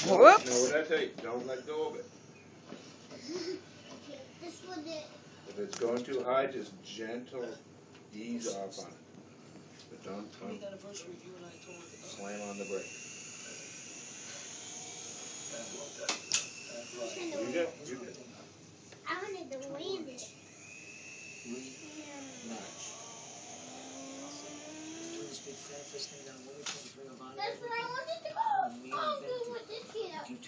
Whoops. No, what I tell you, don't let go of it. This one did. If it's going too high, just gentle ease off on it. But don't slam on the brake. You good? You good? I wanted to land it. That's where I wanted to go. Oh, good with this kid.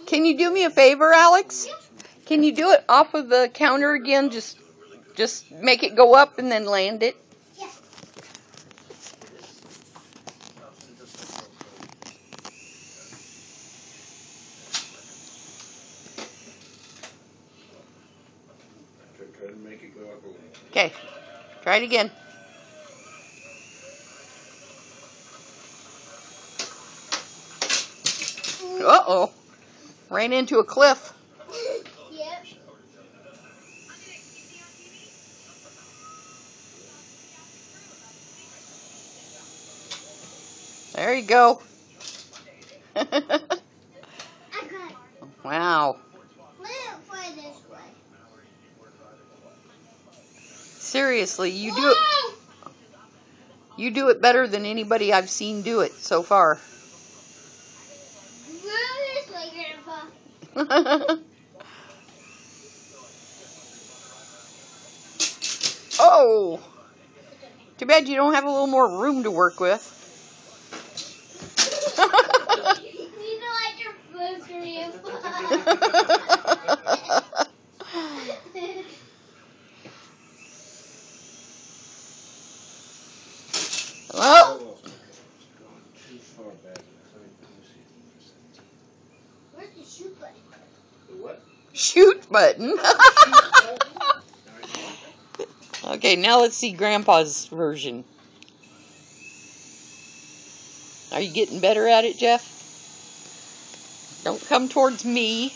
Can you do me a favor, Alex? Can you do it off of the counter again? Just make it go up and then land it. Yeah. Try to make it go up a little. Okay. Try it again. Uh-oh. Ran into a cliff. Yep. There you go. I got it. Wow. Let it fly this way. Seriously, you do it better than anybody I've seen do it so far. Go this way, Grandpa. Oh! Too bad you don't have a little more room to work with. You know I can food, Grandpa. Oh! Where's the shoot button? The what? Shoot button. Okay, now let's see Grandpa's version. Are you getting better at it, Jeff? Don't come towards me.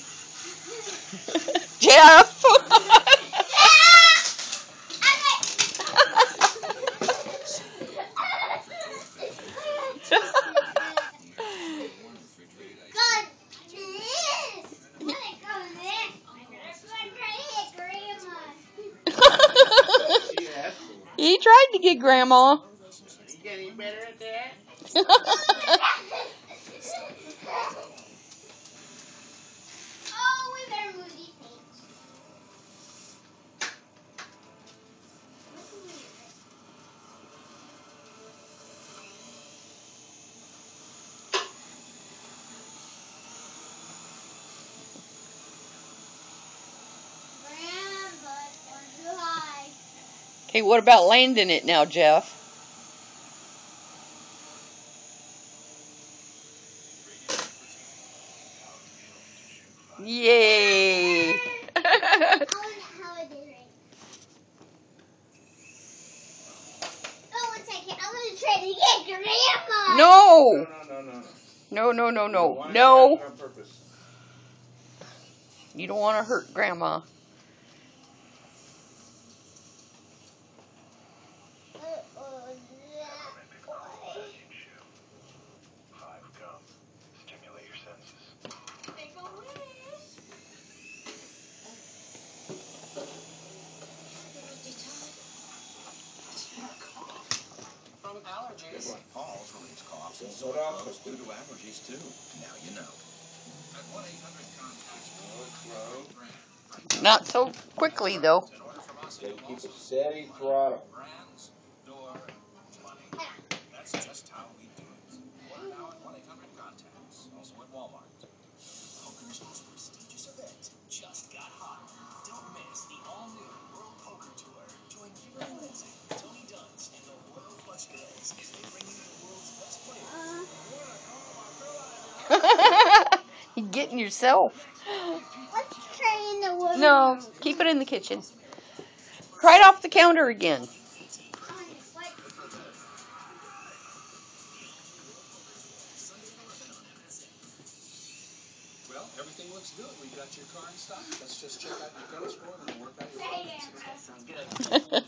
Jeff! He tried to get Grandma. You getting better at that? Oh, we better move these things. Grandpa, it's going too high. Okay, what about landing it now, Jeff? Yay! I wonder how I did it. Oh, 1 second. I'm going to try to get Grandma. No! No. No. On purpose. You don't want to hurt Grandma. Allergies. Paul's relieves coughs and Don't let off. throats due to allergies too. Now you know. At 1-800-CONTACT. Not so quickly, though. Keep a steady throttle. Brands, door, money. That's just how we do it. Order now at 1-800-CONTACTS. Also at Walmart. Poker's most prestigious event just got hot. Don't miss the all-new World Poker Tour. Join Kira Lindsay, Tony Dunst, and the Royal Flush Girls as they bring you the world's best players. You're getting yourself. Let's try in the wood. No, keep it in the kitchen. Try it off the counter again. Well, everything looks good. We got your car in stock. Let's just check out your credit score and then work out your payments. Sounds good.